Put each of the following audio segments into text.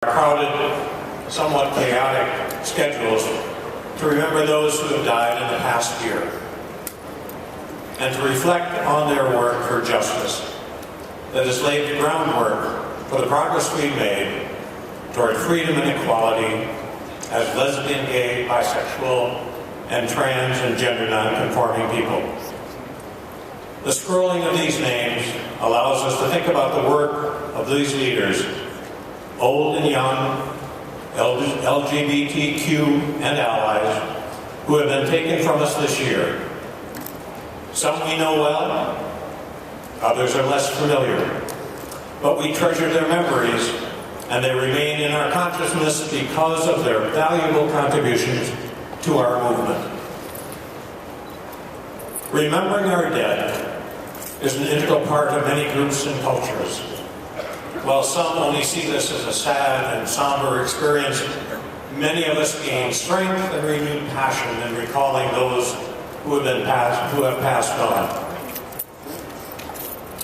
crowded, somewhat chaotic schedules to remember those who have died in the past year and to reflect on their work for justice that has laid the groundwork for the progress we've made toward freedom and equality as lesbian, gay, bisexual, and trans and gender non-conforming people. The scrolling of these names allows us to think about the work of these leaders, old and young, LGBTQ and allies, who have been taken from us this year. Some we know well, others are less familiar, but we treasure their memories and they remain in our consciousness because of their valuable contributions to our movement. Remembering our dead is an integral part of many groups and cultures. While some only see this as a sad and somber experience, many of us gain strength and renewed passion in recalling those who have passed on.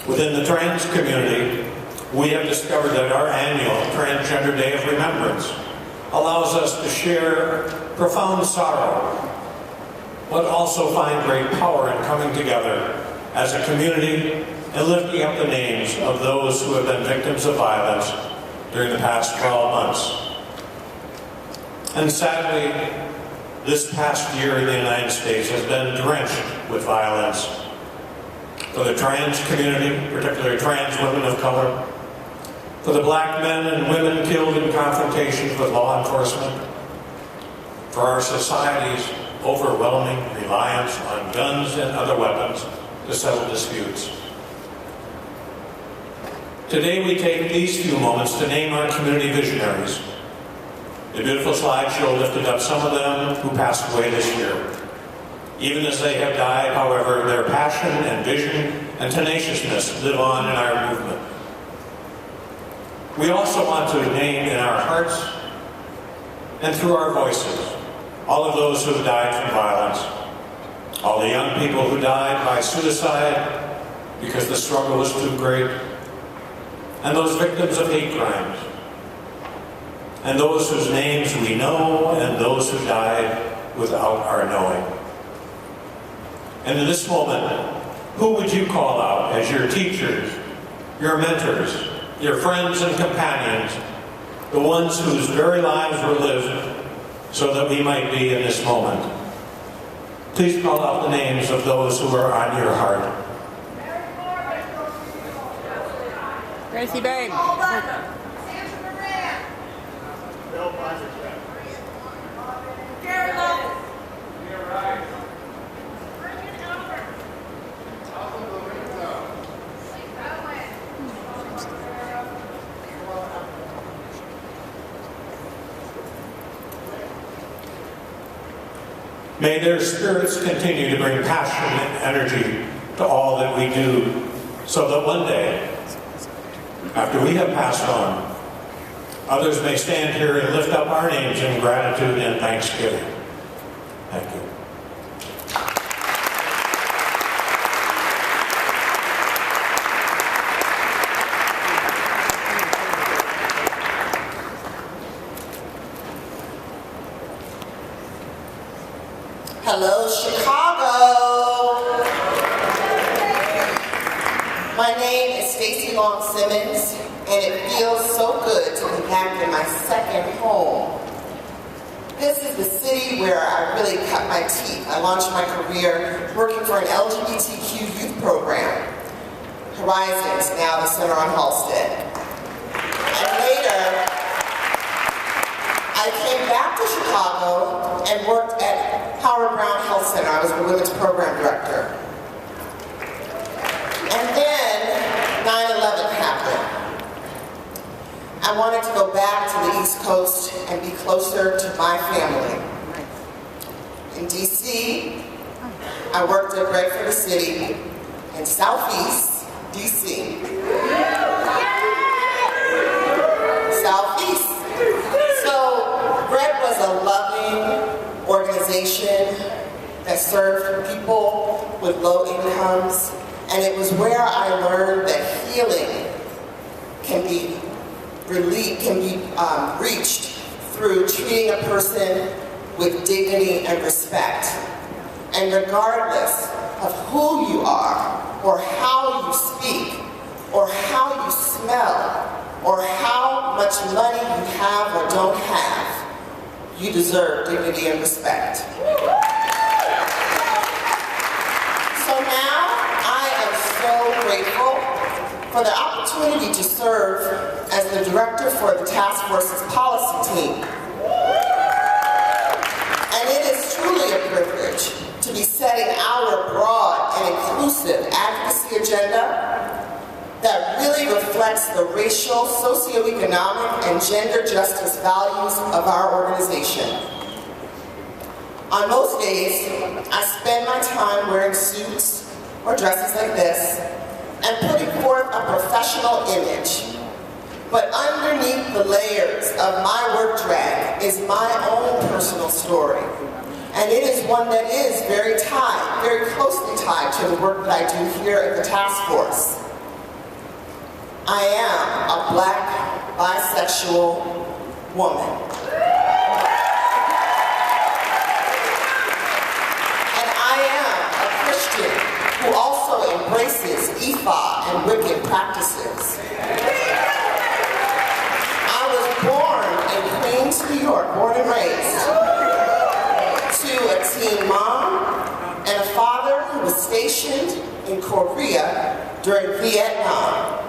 Within the trans community, we have discovered that our annual Transgender Day of Remembrance allows us to share profound sorrow, but also find great power in coming together as a community and lifting up the names of those who have been victims of violence during the past 12 months. And sadly, this past year in the United States has been drenched with violence for the trans community, particularly trans women of color, for the black men and women killed in confrontations with law enforcement, for our society's overwhelming reliance on guns and other weapons to settle disputes. Today we take these few moments to name our community visionaries. The beautiful slideshow lifted up some of them who passed away this year. Even as they have died, however, their passion and vision and tenaciousness live on in our movement. We also want to name in our hearts and through our voices all of those who have died from violence, all the young people who died by suicide because the struggle was too great, and those victims of hate crimes, and those whose names we know, and those who died without our knowing. And in this moment, who would you call out as your teachers, your mentors, your friends and companions, the ones whose very lives were lived so that we might be in this moment? Please call out the names of those who are on your heart. Tracy, Baim. May their spirits continue to bring passion and energy to all that we do, so that one day, after we have passed on, others may stand here and lift up our names in gratitude and thanksgiving. Thank you. Hello, Chicago. My name is Stacey Long Simmons, and it feels so good to be back in my second home. This is the city where I really cut my teeth. I launched my career working for an LGBTQ youth program, Horizons, now the Center on Halsted. And later, I came back to Chicago and worked at Howard Brown Health Center. I was the women's program director. And then 9/11 happened. I wanted to go back to the East Coast and be closer to my family. In DC, I worked at Bread for the City in Southeast DC. Southeast. So Bread was a loving organization that served people with low incomes, and it was where I learned that healing can be can be reached through treating a person with dignity and respect. And regardless of who you are, or how you speak, or how you smell, or how much money you have or don't have, you deserve dignity and respect. So now I am so grateful for the opportunity to serve as the director for the task force's policy team. And it is truly a privilege to be setting our broad and inclusive advocacy agenda that really reflects the racial, socioeconomic, and gender justice values of our organization. On most days, I spend my time wearing suits or dresses like this and putting forth a professional image. But underneath the layers of my work drag is my own personal story. And it is one that is very closely tied to the work that I do here at the task force. I am a Black, bisexual woman. And I am a Christian who also embraces Ifa and Wiccan practices. I was born in Queens, New York, born and raised, to a teen mom and a father who was stationed in Korea during Vietnam.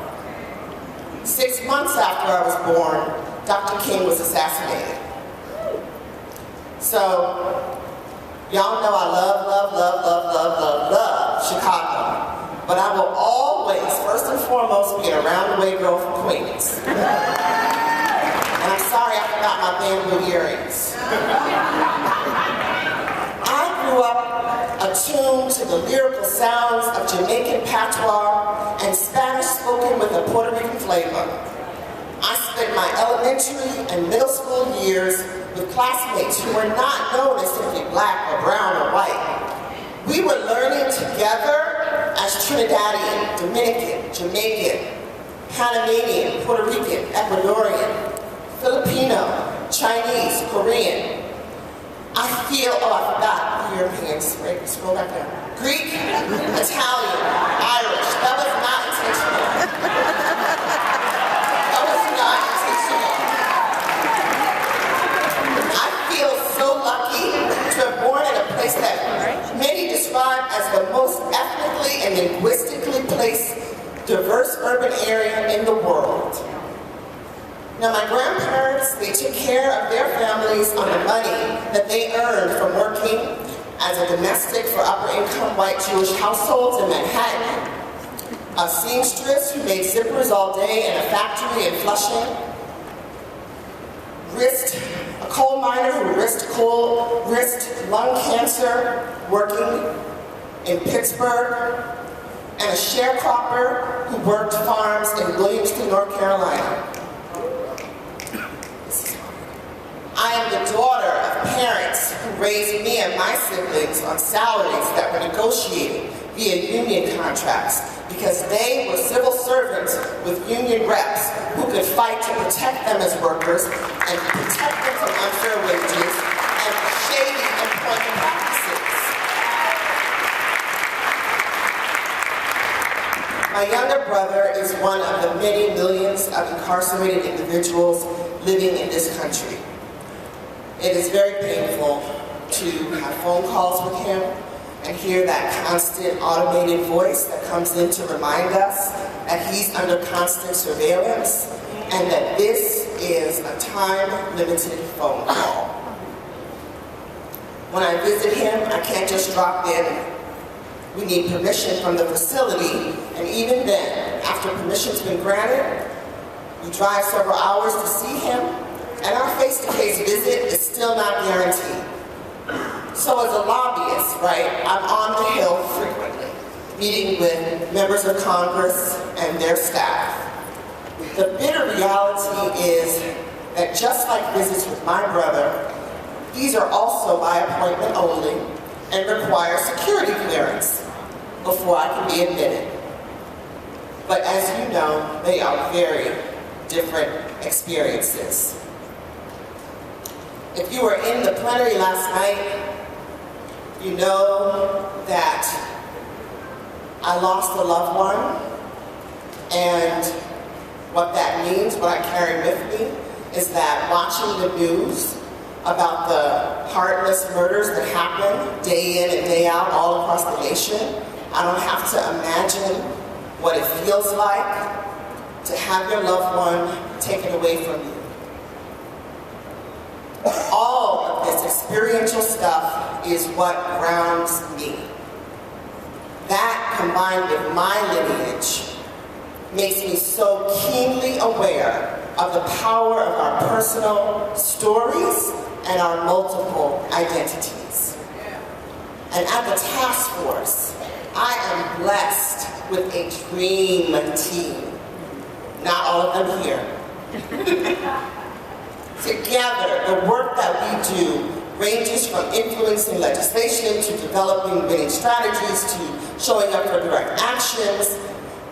6 months after I was born, Dr. King was assassinated. So, y'all know I love Chicago. But I will always, first and foremost, be a round-the-way girl from Queens. And I'm sorry I forgot my bamboo earrings. I grew up attuned to the lyrical sounds of Jamaican patois and Spanish spoken with a Puerto Rican flavor. I spent my elementary and middle school years with classmates who were not known as simply black or brown or white. We were learning together as Trinidadian, Dominican, Jamaican, Panamanian, Puerto Rican, Ecuadorian, Filipino, Chinese, Korean. I forgot the Europeans, right? Scroll back down. Greek, Italian, Irish. That was not intentional. That was not intentional. I feel so lucky to have born in a place that many describe as the most ethnically and linguistically diverse urban area in the world. Now, my grandparents, they took care of their families on the money that they earned from working as a domestic for upper-income white Jewish households in Manhattan, a seamstress who made zippers all day in a factory in Flushing, a coal miner who risked lung cancer working in Pittsburgh, and a sharecropper who worked farms in Williamston, North Carolina. I am the daughter of parents who raised me and my siblings on salaries that were negotiated via union contracts because they were civil servants with union reps who could fight to protect them as workers and protect them from unfair wages and shady employment practices. My younger brother is one of the many millions of incarcerated individuals living in this country. It is very painful to have phone calls with him and hear that constant automated voice that comes in to remind us that he's under constant surveillance and that this is a time-limited phone call. When I visit him, I can't just drop in. We need permission from the facility, and even then, after permission's been granted, we drive several hours to see him, and our face-to-face visit is still not guaranteed. So as a lobbyist, right, I'm on the Hill frequently, meeting with members of Congress and their staff. The bitter reality is that just like visits with my brother, these are also by appointment only and require security clearance before I can be admitted. But as you know, they are very different experiences. If you were in the plenary last night, you know that I lost a loved one, and what that means, what I carry with me, is that watching the news about the heartless murders that happen day in and day out all across the nation, I don't have to imagine what it feels like to have your loved one taken away from you. All of this experiential stuff is what grounds me. That, combined with my lineage, makes me so keenly aware of the power of our personal stories and our multiple identities. And at the task force, I am blessed with a dream team. Not all of them here. Together, the work that we do ranges from influencing legislation to developing winning strategies to showing up for direct actions.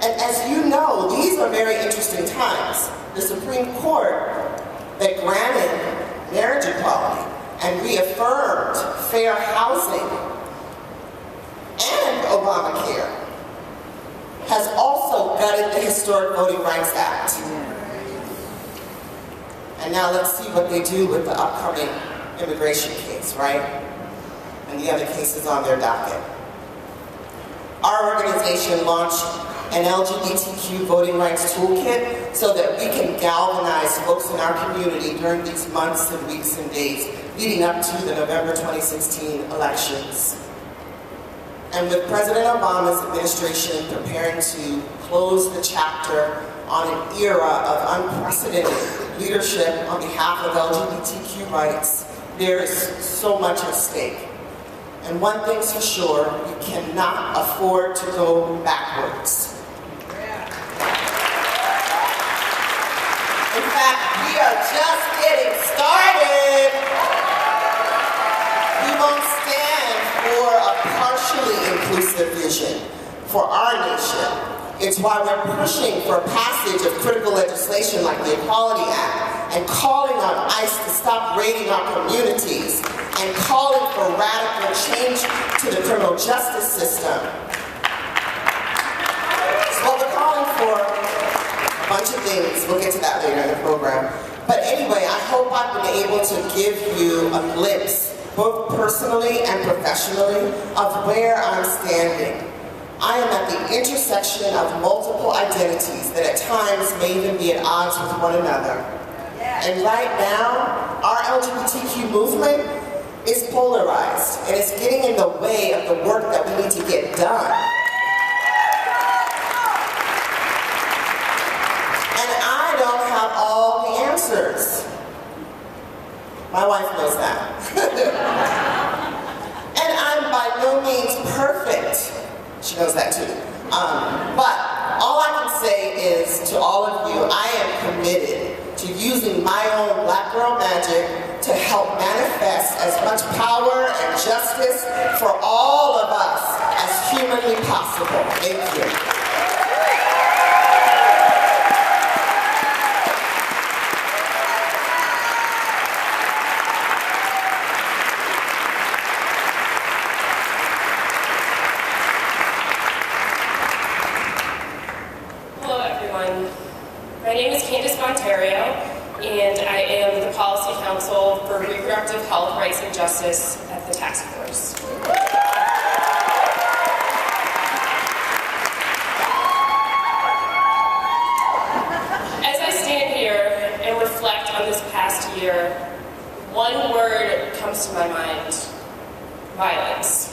And as you know, these are very interesting times. The Supreme Court that granted marriage equality and reaffirmed fair housing and Obamacare has also gutted the historic Voting Rights Act. And now let's see what they do with the upcoming immigration case, right? And the other cases on their docket. Our organization launched an LGBTQ voting rights toolkit so that we can galvanize folks in our community during these months and weeks and days leading up to the November 2016 elections. And with President Obama's administration preparing to close the chapter on an era of unprecedented leadership on behalf of LGBTQ rights, there is so much at stake. And one thing's for sure, we cannot afford to go backwards. In fact, we are just getting started. We won't stand for a partially inclusive vision for our nation. It's why we're pushing for passage of critical legislation like the Equality Act and calling on ICE to stop raiding our communities and calling for radical change to the criminal justice system. So what we're calling for, a bunch of things, we'll get to that later in the program. But anyway, I hope I've been able to give you a glimpse, both personally and professionally, of where I'm standing. I am at the intersection of multiple identities that at times may even be at odds with one another. And right now, our LGBTQ movement is polarized, and it's getting in the way of the work that we need to get done. And I don't have all the answers. My wife knows that. And I'm by no means perfect. She knows that too. But all I can say is to all of you, I am committed to using my own Black Girl magic to help manifest as much power and justice for all of us as humanly possible. Thank you. Hello, everyone. My name is Candace Bond-Theriault, and I am the Policy Counsel for Reproductive Health, Rights, and Justice at the Task Force. As I stand here and reflect on this past year, one word comes to my mind: violence.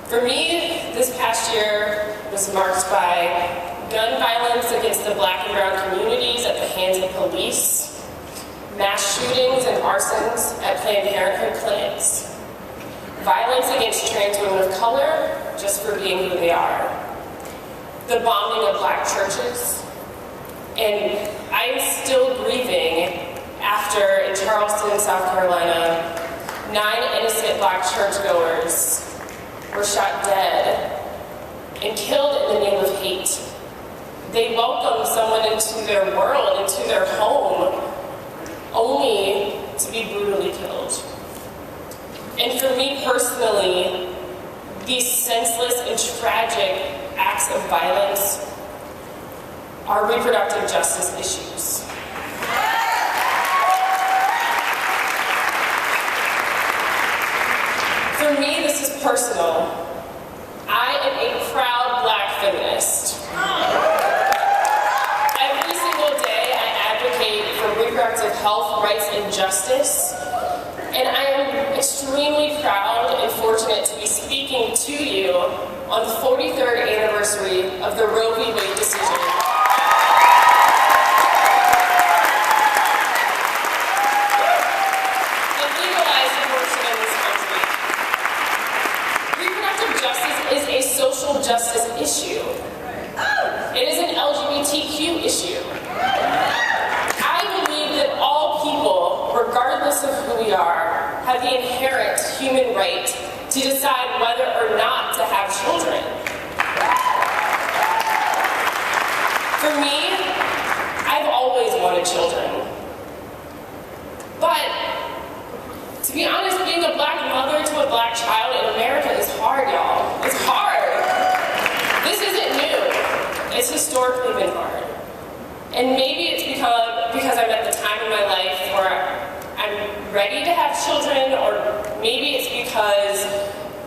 For me, this past year was marked by gun violence against the Black and brown communities at the hands of police, mass shootings and arsons at Planned Parenthood clinics, violence against trans women of color just for being who they are, the bombing of Black churches, and I am still grieving after, in Charleston, South Carolina, 9 innocent Black churchgoers were shot dead and killed in the name of hate. They welcome someone into their world, into their home, only to be brutally killed. And for me personally, these senseless and tragic acts of violence are reproductive justice issues. For me, this is personal. I am a proud Black feminist. Every single day I advocate for reproductive health, rights, and justice. And I am extremely proud and fortunate to be speaking to you on the 43rd anniversary of the Roe v. Wade decision. It legalized abortion in this country. Reproductive justice is a social justice issue. It is an LGBTQ issue. I believe that all people, regardless of who we are, have the inherent human right to decide whether or not to have children. For me, I've always wanted children. But, to be honest, being a Black mother to a Black child in America is hard, y'all. It's hard. This isn't new. It's historically been hard. And maybe it's because I'm at the time in my life where I'm ready to have children, or maybe it's because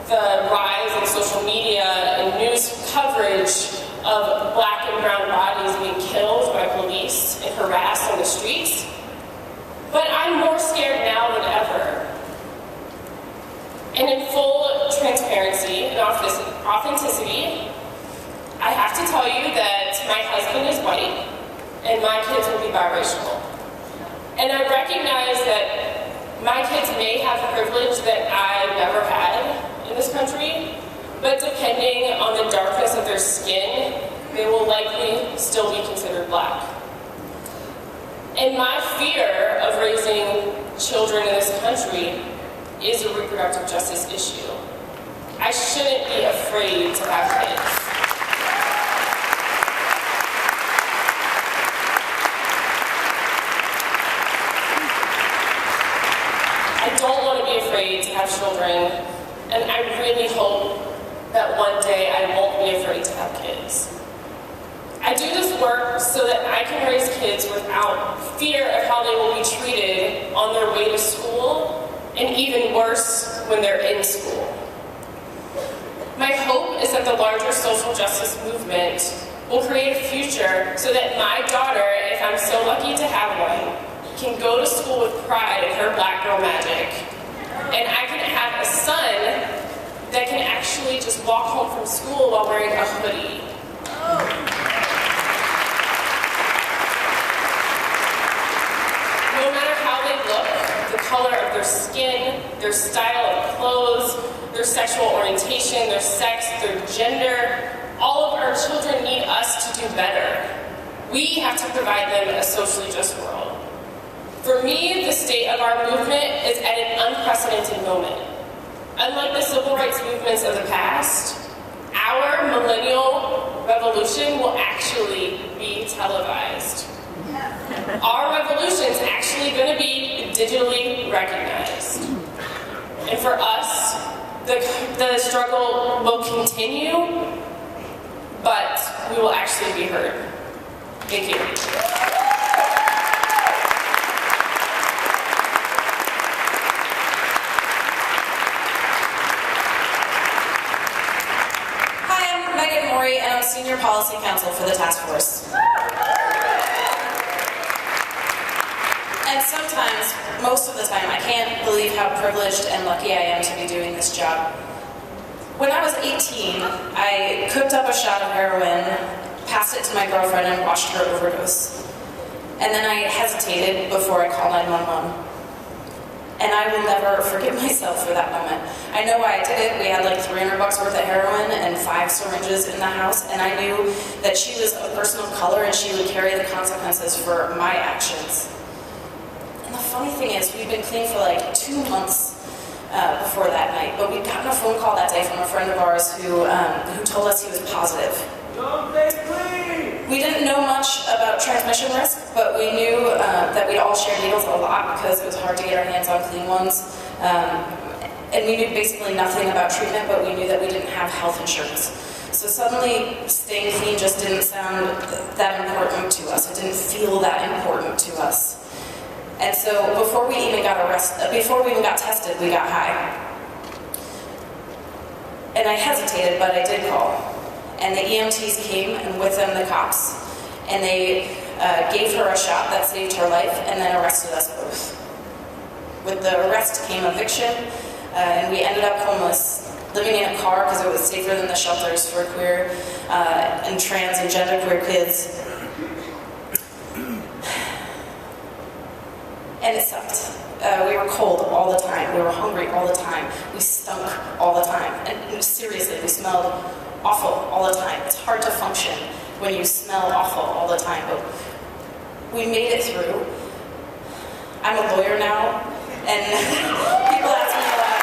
the rise in social media and news coverage of Black and brown bodies being killed by police and harassed on the streets. But I'm more scared now than ever. And in full transparency and authenticity, I have to tell you that my husband is white and my kids will be biracial. And I recognize that my kids may have privilege that I never had in this country, but depending on the darkness of their skin, they will likely still be considered Black. And my fear of raising children in this country is a reproductive justice issue. I shouldn't be afraid to have kids. I don't want to be afraid to have children, and I really hope that one day I won't be afraid to have kids. I do this work so that I can raise kids without fear of how they will be treated on their way to school, and even worse, when they're in school. My hope is that the larger social justice movement will create a future so that my daughter, if I'm so lucky to have one, can go to school with pride in her Black girl magic. And I can have a son that can actually just walk home from school while wearing a hoodie. No matter how they look, the color of their skin, their style of clothes, their sexual orientation, their sex, their gender, all of our children need us to do better. We have to provide them a socially just world. For me, the state of our movement is at an unprecedented moment. Unlike the civil rights movements of the past, our millennial revolution will actually be televised. Our revolution is actually going to be digitally recognized. And for us, the struggle will continue, but we will actually be heard. Thank you. Meghan Maury, and I'm Senior Policy Counsel for the Task Force. And sometimes, most of the time, I can't believe how privileged and lucky I am to be doing this job. When I was 18, I cooked up a shot of heroin, passed it to my girlfriend, and watched her overdose. And then I hesitated before I called 911. And I will never forgive myself for that moment. I know why I did it. We had like $300 worth of heroin and 5 syringes in the house, and I knew that she was a person of color and she would carry the consequences for my actions. And the funny thing is, we'd been clean for like 2 months before that night, but we'd gotten a phone call that day from a friend of ours who told us he was positive. Don't stay clean! We didn't know much about transmission risk, but we knew that we'd all share needles a lot because it was hard to get our hands on clean ones. And we knew basically nothing about treatment, but we knew that we didn't have health insurance. So suddenly, staying clean just didn't sound that important to us. It didn't feel that important to us. And so before we even got tested, we got high. And I hesitated, but I did call. And the EMTs came, and with them the cops. And they gave her a shot that saved her life, and then arrested us both. With the arrest came eviction, and we ended up homeless, living in a car because it was safer than the shelters for queer and trans and genderqueer kids. And it sucked. We were cold all the time. We were hungry all the time. We stunk all the time. And seriously, we smelled awful all the time. It's hard to function when you smell awful all the time, but we made it through. I'm a lawyer now, and people ask me a lot.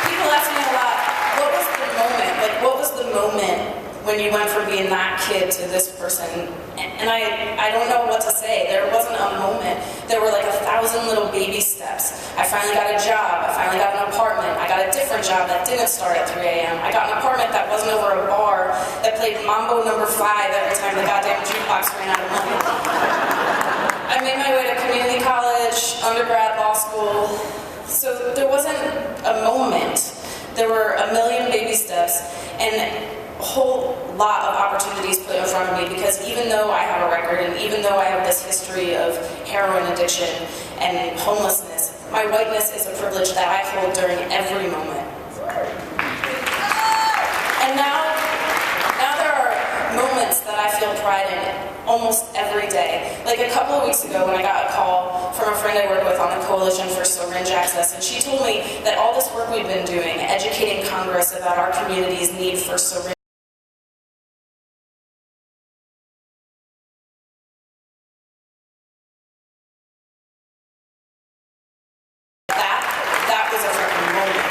People ask me a lot, what was the moment? Like, what was the moment when you went from being that kid to this person? And I don't know what to say. There wasn't a moment. There were like 1,000 little baby steps. I finally got a job. I finally got an apartment. I got a different job that didn't start at 3 a.m. I got an apartment that wasn't over a bar that played Mambo No. 5 every time the goddamn jukebox ran out of money. I made my way to community college, undergrad, law school. So there wasn't a moment. There were a million baby steps and a whole lot of opportunities put in front of me, because even though I have a record and even though I have this history of heroin addiction and homelessness, my whiteness is a privilege that I hold during every moment. And now there are moments that I feel pride in almost every day. Like a couple of weeks ago when I got a call from a friend I work with on the Coalition for Syringe Access, and she told me that all this work we've been doing, educating Congress about our community's need for syringe, that was a freaking moment.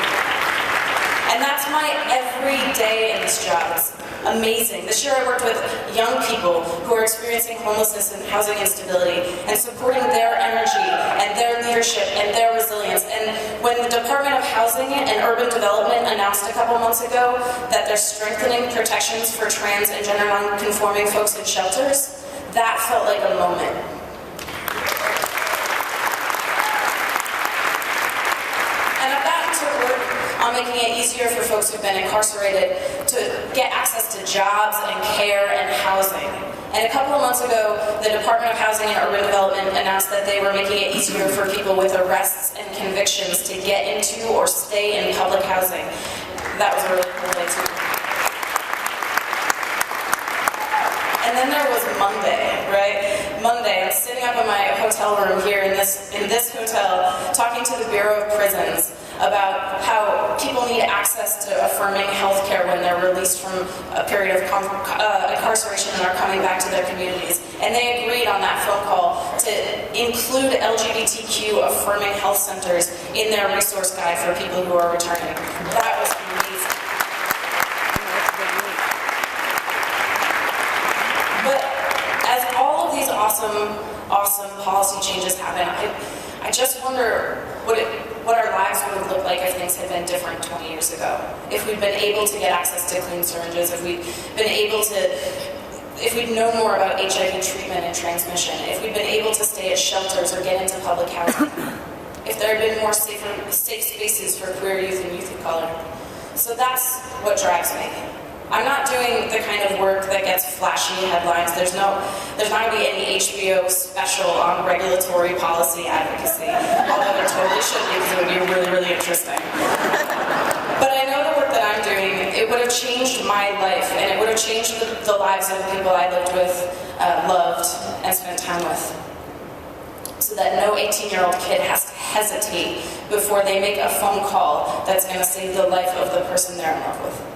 And that's my every day in this job. It's amazing. This year I worked with young people who are experiencing homelessness and housing instability, and supporting their energy and their leadership and their resilience. And when the Department of Housing and Urban Development announced a couple months ago that they're strengthening protections for trans and gender non-conforming folks in shelters, that felt like a moment. And I've gotten to work on making it easier for folks who've been incarcerated to get access to jobs and care and housing. And a couple of months ago, the Department of Housing and Urban Development announced that they were making it easier for people with arrests and convictions to get into or stay in public housing. That was a really cool day too. And then there was Monday, right? Monday, I'm sitting up in my hotel room here in this hotel, talking to the Bureau of Prisons about how people need access to affirming health care when they're released from a period of incarceration and are coming back to their communities. And they agreed on that phone call to include LGBTQ affirming health centers in their resource guide for people who are returning. That was amazing. But as all of these awesome policy changes happen, I just wonder what our lives would have looked like if things had been different 20 years ago. If we'd been able to get access to clean syringes, if we'd known more about HIV treatment and transmission, if we'd been able to stay at shelters or get into public housing, if there had been more safe spaces for queer youth and youth of color. So that's what drives me. I'm not doing the kind of work that gets flashy headlines. There's not going to be any HBO special on regulatory policy advocacy, although there totally should be, because it would be really, really interesting. But I know the work that I'm doing, it would have changed my life, and it would have changed the lives of the people I lived with, loved, and spent time with. So that no 18-year-old kid has to hesitate before they make a phone call that's going to save the life of the person they're in love with.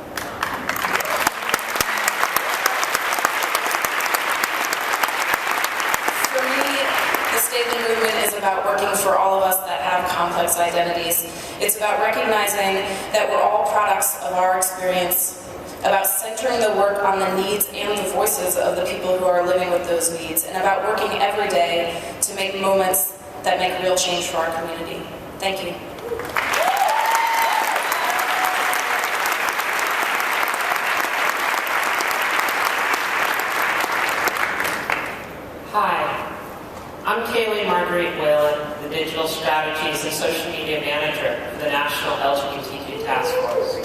The movement is about working for all of us that have complex identities. It's about recognizing that we're all products of our experience, about centering the work on the needs and the voices of the people who are living with those needs, and about working every day to make moments that make real change for our community. Thank you. Hi, I'm Kayley Whalen, the Digital Strategies and Social Media Manager for the Natuonal LGBTQ Task Force.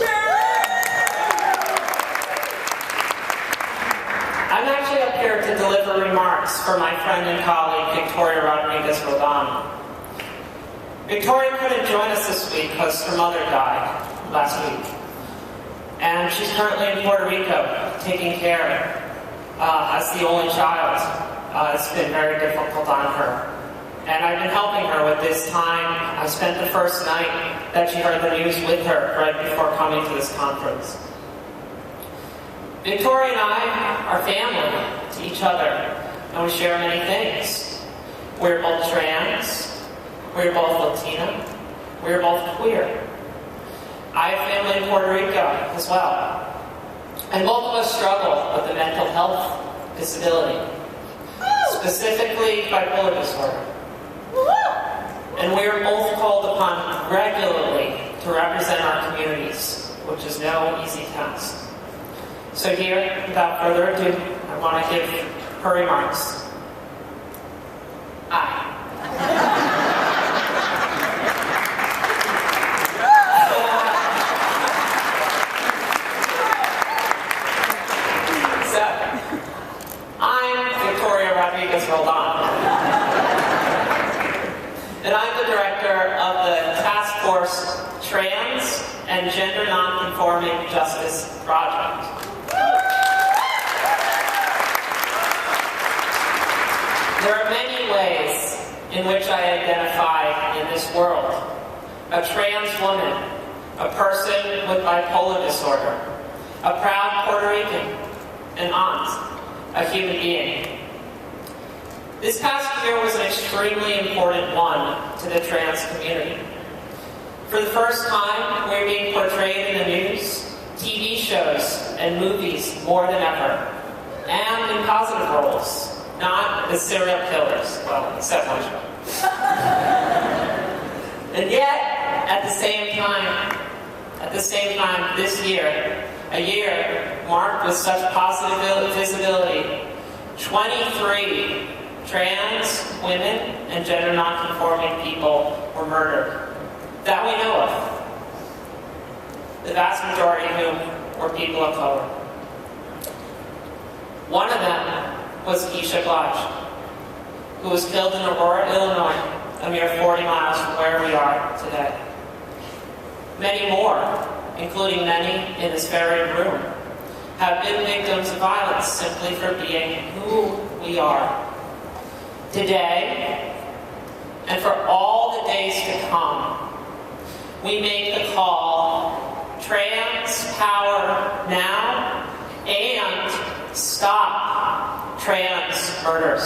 I'm actually up here to deliver remarks for my friend and colleague, Victoria Rodriguez-Roldan. Victoria couldn't join us this week because her mother died last week. And she's currently in Puerto Rico, taking care as the only child. It's been very difficult on her. And I've been helping her with this time. I spent the first night that she heard the news with her right before coming to this conference. Victoria and I are family to each other, and we share many things. We're both trans, we're both Latina, we're both queer. I have family in Puerto Rico as well. And both of us struggle with a mental health disability, specifically bipolar disorder. And we are both called upon regularly to represent our communities, which is no easy task. So here, without further ado, I want to give her remarks. Hi. So, I'm Victoria Rodriguez-Roldan, and I'm the director of the Task Force Trans and Gender Nonconforming Justice Project. There are many ways in which I identify in this world. A trans woman, a person with bipolar disorder, a proud Puerto Rican, an aunt, a human being. This past year was an extremely important one to the trans community. For the first time, we're being portrayed in the news, TV shows, and movies more than ever, and in positive roles. Not as serial killers, well, except one show. And yet, at the same time, this year, a year marked with such positive visibility, 23 trans women and gender nonconforming people were murdered, that we know of. The vast majority of whom were people of color. One of them was Keisha Blanche, who was killed in Aurora, Illinois, a mere 40 miles from where we are today. Many more, including many in this very room, have been victims of violence simply for being who we are. Today, and for all the days to come, we make the call, trans power now, and stop trans murders.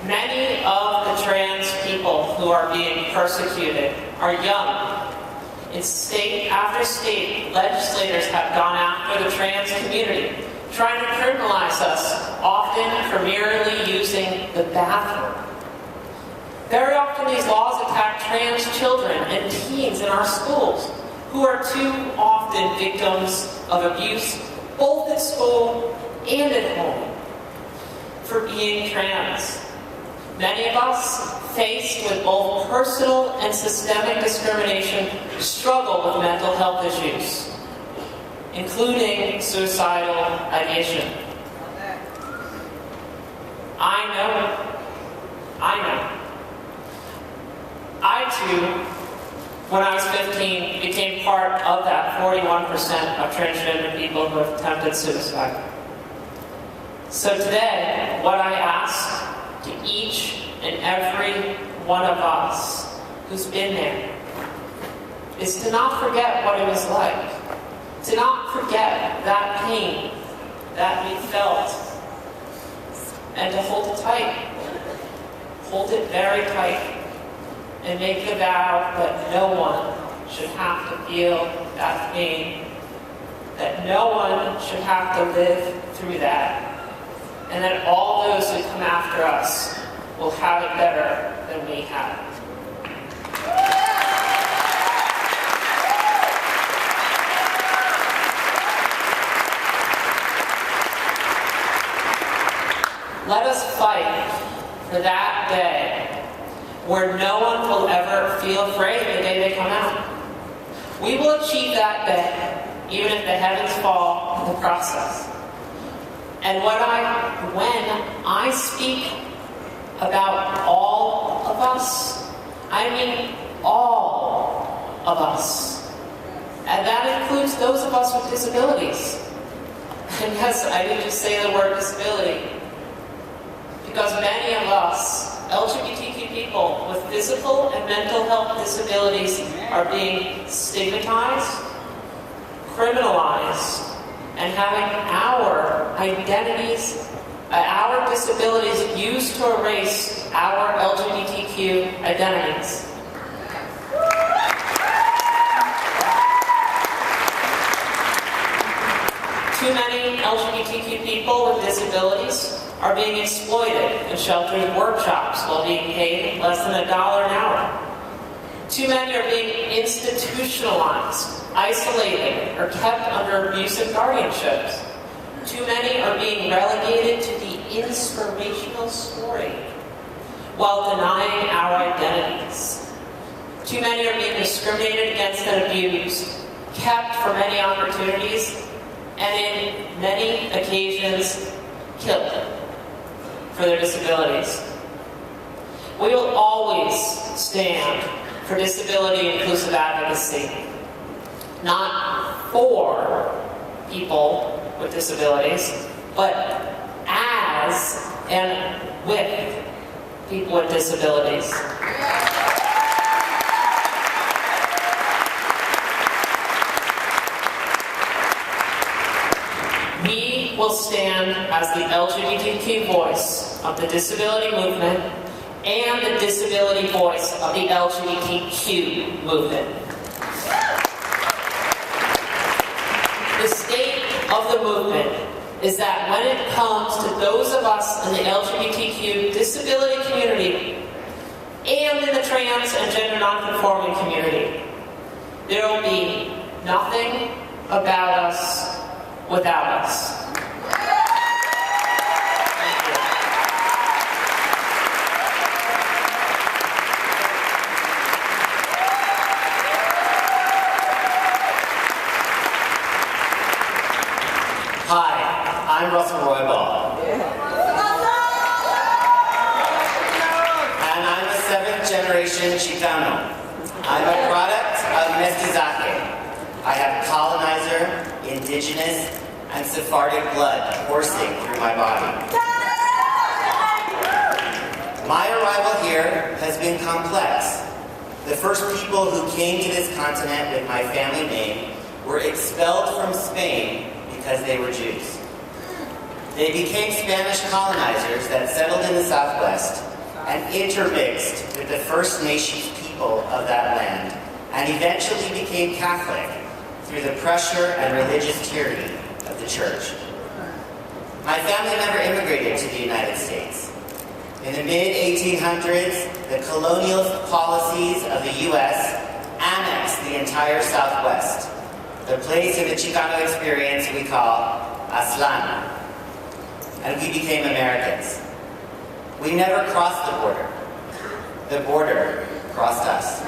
Many of the trans people who are being persecuted are young. In state after state, legislators have gone after the trans community, trying to criminalize us, often for merely using the bathroom. Very often these laws attack trans children and teens in our schools, who are too often victims of abuse, both at school and at home, for being trans. Many of us, faced with both personal and systemic discrimination, struggle with mental health issues, including suicidal ideation. I know. I too, when I was 15, became part of that 41% of transgender people who have attempted suicide. So today, what I ask to each and every one of us who's been there is to not forget what it was like, to not forget that pain that we felt, and to hold it tight. Hold it very tight, and make the vow that no one should have to feel that pain, that no one should have to live through that, and that all those who come after us will have it better than we have. Let us fight for that day where no one will ever feel afraid the day they come out. We will achieve that day, even if the heavens fall in the process. And when I speak about all of us, I mean all of us. And that includes those of us with disabilities. And yes, I didn't just say the word disability, because many of us, LGBTQ people with physical and mental health disabilities, are being stigmatized, criminalized, and having our identities, our disabilities used to erase our LGBTQ identities. Too many LGBTQ people with disabilities are being exploited in sheltered workshops while being paid less than $1 an hour. Too many are being institutionalized, isolated, or kept under abusive guardianships. Too many are being relegated to the inspirational story while denying our identities. Too many are being discriminated against and abused, kept from many opportunities, and in many occasions, killed for their disabilities. We will always stand for disability inclusive advocacy, not for people with disabilities, but as and with people with disabilities. We will stand as the LGBTQ voice of the disability movement and the disability voice of the LGBTQ movement. The state of the movement is that when it comes to those of us in the LGBTQ disability community and in the trans and gender nonconforming community, there will be nothing about us without us. Hi, I'm Russell Roybal. And I'm a 7th generation Chicano. I'm a product of mestizaje. I have colonizer, indigenous, and Sephardic blood coursing through my body. My arrival here has been complex. The first people who came to this continent with my family name were expelled from Spain because they were Jews. They became Spanish colonizers that settled in the Southwest and intermixed with the First Nations people of that land, and eventually became Catholic through the pressure and religious tyranny of the church. My family never immigrated to the United States. In the mid-1800s, the colonial policies of the U.S. annexed the entire Southwest, the place in the Chicano experience we call Aztlán, and we became Americans. We never crossed the border. The border crossed us.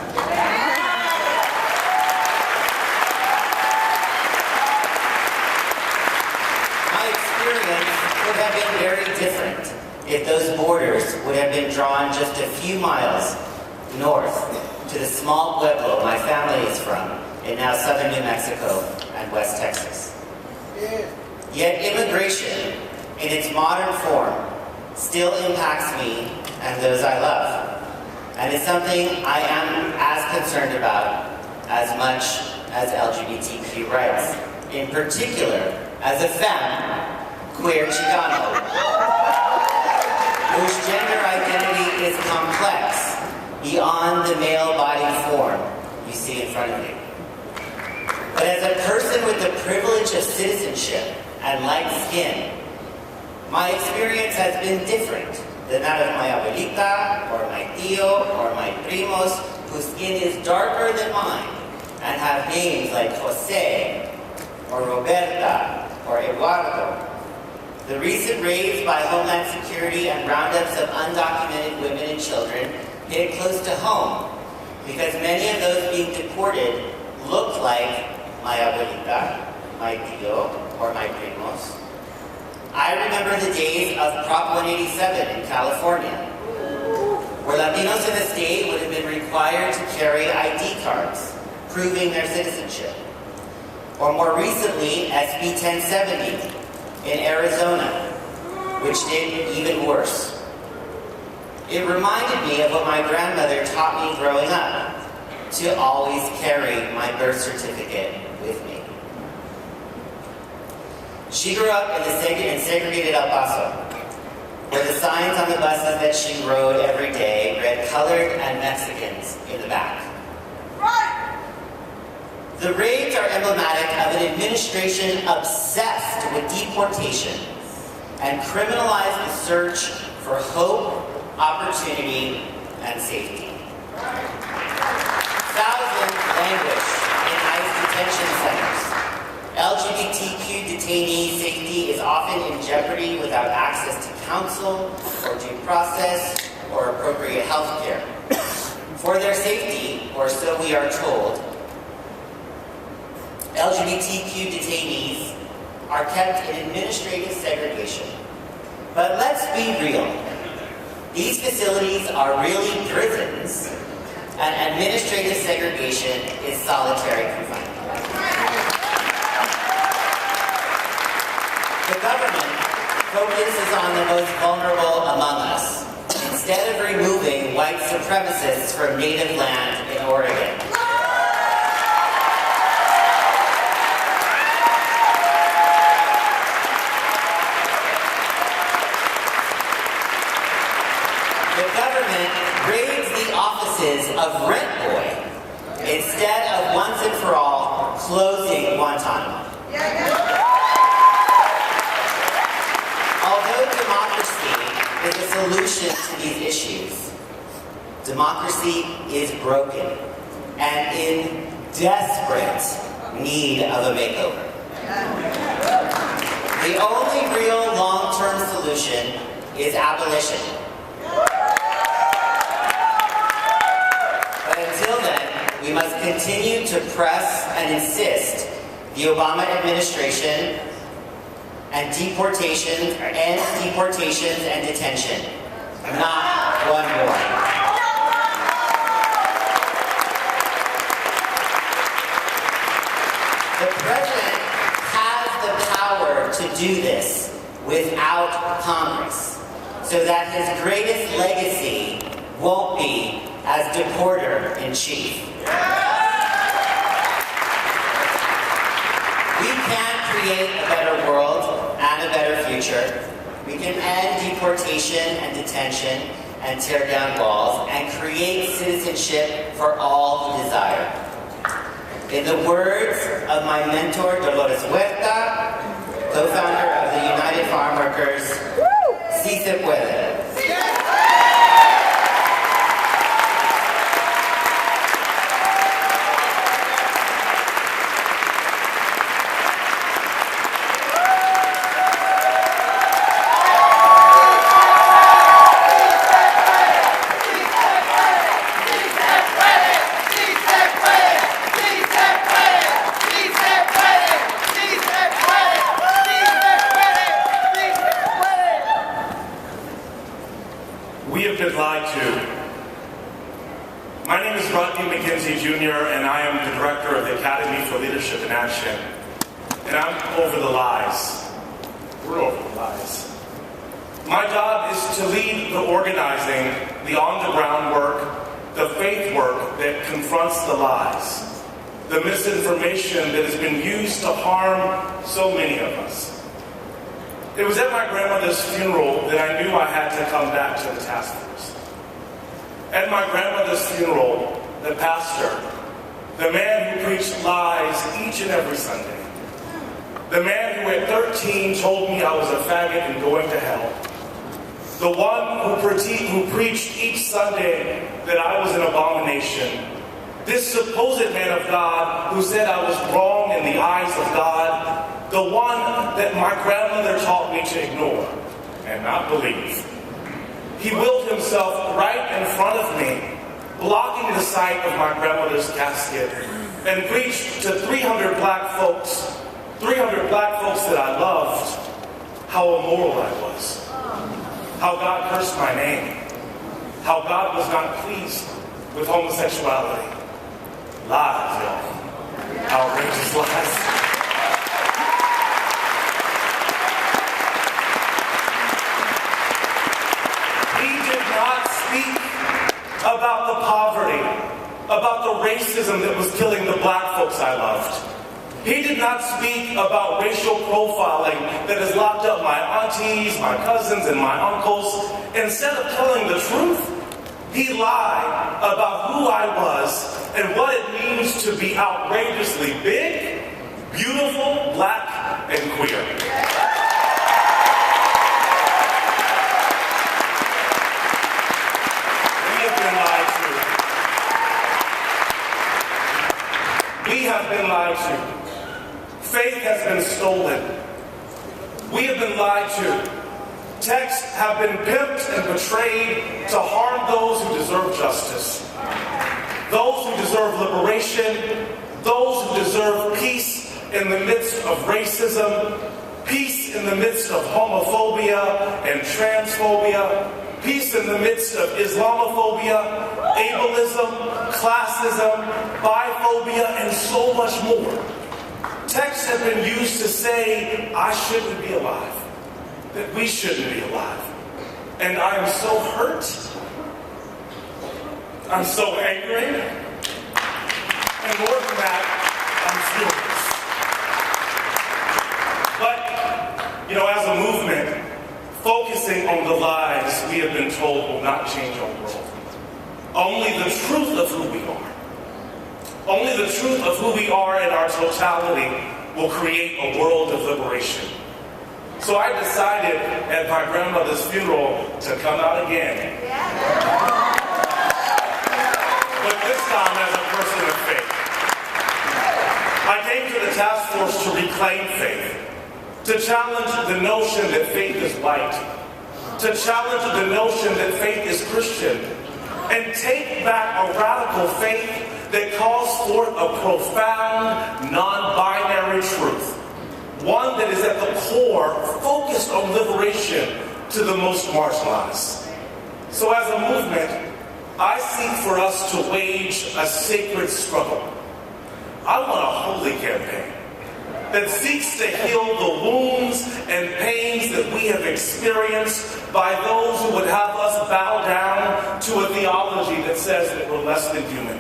My experience would have been very different if those borders would have been drawn just a few miles north to the small pueblo my family is from in now southern New Mexico and West Texas. Yet immigration, in its modern form, still impacts me and those I love. And it's something I am as concerned about as much as LGBTQ rights, in particular as a femme, queer Chicano. whose gender identity is complex beyond the male body form you see in front of you. But as a person with the privilege of citizenship and light skin, my experience has been different than that of my abuelita, or my tío, or my primos, whose skin is darker than mine and have names like Jose, or Roberta, or Eduardo. The recent raids by Homeland Security and roundups of undocumented women and children hit close to home because many of those being deported looked like my abuelita, my tío, or my primos. I remember the days of Prop 187 in California, where Latinos in the state would have been required to carry ID cards, proving their citizenship. Or more recently, SB 1070 in Arizona, which did even worse. It reminded me of what my grandmother taught me growing up, to always carry my birth certificate with me. She grew up in segregated El Paso, where the signs on the buses that she rode every day read colored and Mexicans in the back. The raids are emblematic of an administration obsessed with deportation and criminalized the search for hope, opportunity, and safety. Thousands languish in ICE detention centers. LGBTQ detainee safety is often in jeopardy without access to counsel or due process or appropriate health care. For their safety, or so we are told, LGBTQ detainees are kept in administrative segregation. But let's be real. These facilities are really prisons, and administrative segregation is solitary confinement. The government focuses on the most vulnerable among us, instead of removing white supremacists from native land in Oregon. The government raids the offices of Rent Boy instead of once and for all closing Guantanamo. Although democracy is a solution to these issues, democracy is broken and in desperate need of a makeover. The only real long-term solution is abolition. But until then, we must continue to press and insist the Obama administration and deportations and detention, not one more. The president has the power to do this without Congress, so that his greatest legacy won't be as deporter-in-chief. We can create a better world and a better future. We can end deportation and detention and tear down walls and create citizenship for all who desire. In the words of my mentor, Dolores Huerta, co-founder of the United Farm Workers, sí se puede. My name is Rodney McKenzie Jr., and I am the director of the Academy for Leadership in Action. And I'm over the lies. We're over the lies. My job is to lead the organizing, the on-the-ground work, the faith work that confronts the lies, the misinformation that has been used to harm so many of us. It was at my grandmother's funeral that I knew I had to come back to the task force. At my grandmother's funeral, the pastor, the man who preached lies each and every Sunday, the man who at 13 told me I was a faggot and going to hell, the one who preached each Sunday that I was an abomination, this supposed man of God who said I was wrong in the eyes of God, the one that my grandmother taught me to ignore and not believe. He willed himself right in front of me, blocking the sight of my grandmother's casket, and preached to 300 black folks that I loved, how immoral I was, how God cursed my name, how God was not pleased with homosexuality. Lies, y'all. Outrageous lies. About the poverty, about the racism that was killing the black folks I loved. He did not speak about racial profiling that has locked up my aunties, my cousins, and my uncles. Instead of telling the truth, he lied about who I was and what it means to be outrageously big, beautiful, black, and queer. We have been lied to. Faith has been stolen. We have been lied to. Texts have been pimped and betrayed to harm those who deserve justice. Those who deserve liberation. Those who deserve peace in the midst of racism. Peace in the midst of homophobia and transphobia. Peace in the midst of Islamophobia, ableism, classism, biphobia, and so much more. Texts have been used to say, I shouldn't be alive, that we shouldn't be alive. And I am so hurt. I'm so angry. And more than that, I'm furious. But, as a movement, focusing on the lies we have been told will not change our world. Only the truth of who we are. Only the truth of who we are in our totality will create a world of liberation. So I decided at my grandmother's funeral to come out again. But this time as a person of faith. I came to the task force to reclaim faith. To challenge the notion that faith is white. To challenge the notion that faith is Christian. And take back a radical faith that calls forth a profound, non-binary truth. One that is at the core, focused on liberation to the most marginalized. So as a movement, I seek for us to wage a sacred struggle. I want a holy campaign that seeks to heal the wounds and pains that we have experienced by those who would have us bow down to a theology that says that we're less than human.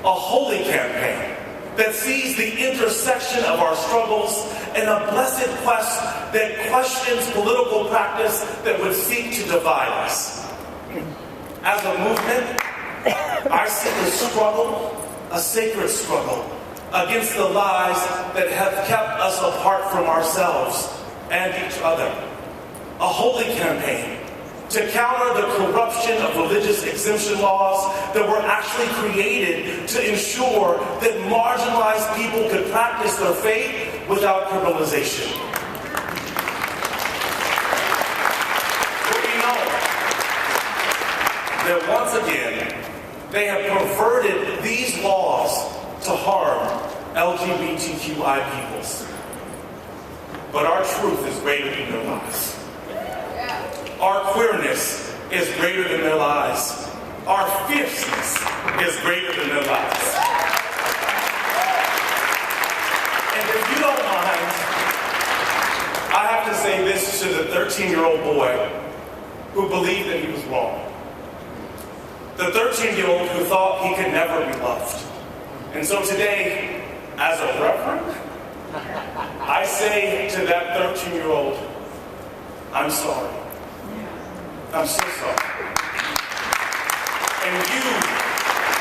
A holy campaign that sees the intersection of our struggles and a blessed quest that questions political practice that would seek to divide us. As a movement, I seek a struggle, a sacred struggle, against the lies that have kept us apart from ourselves and each other. A holy campaign to counter the corruption of religious exemption laws that were actually created to ensure that marginalized people could practice their faith without criminalization. But we know that once again, they have perverted these laws to harm LGBTQI peoples. But our truth is greater than their lies. Our queerness is greater than their lies. Our fierceness is greater than their lies. And if you don't mind, I have to say this to the 13-year-old boy who believed that he was wrong. The 13-year-old who thought he could never be loved. And so today, as a reverend, I say to that 13-year-old, I'm sorry. I'm so sorry. And you,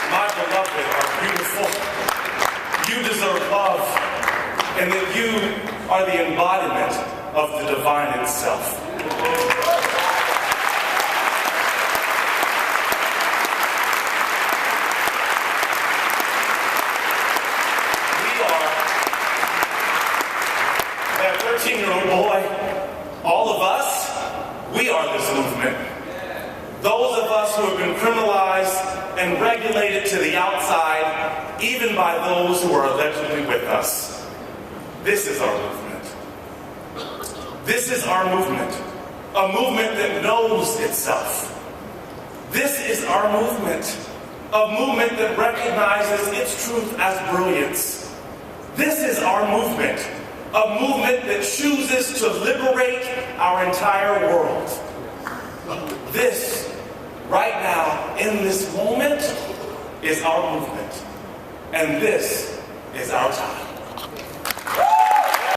my beloved, are beautiful. You deserve love. And that you are the embodiment of the divine itself. That 13-year-old boy, all of us, we are this movement. Those of us who have been criminalized and regulated to the outside, even by those who are allegedly with us. This is our movement. This is our movement. A movement that knows itself. This is our movement. A movement that recognizes its truth as brilliance. This is our movement. A movement that chooses to liberate our entire world. This, right now, in this moment, is our movement. And this is our time.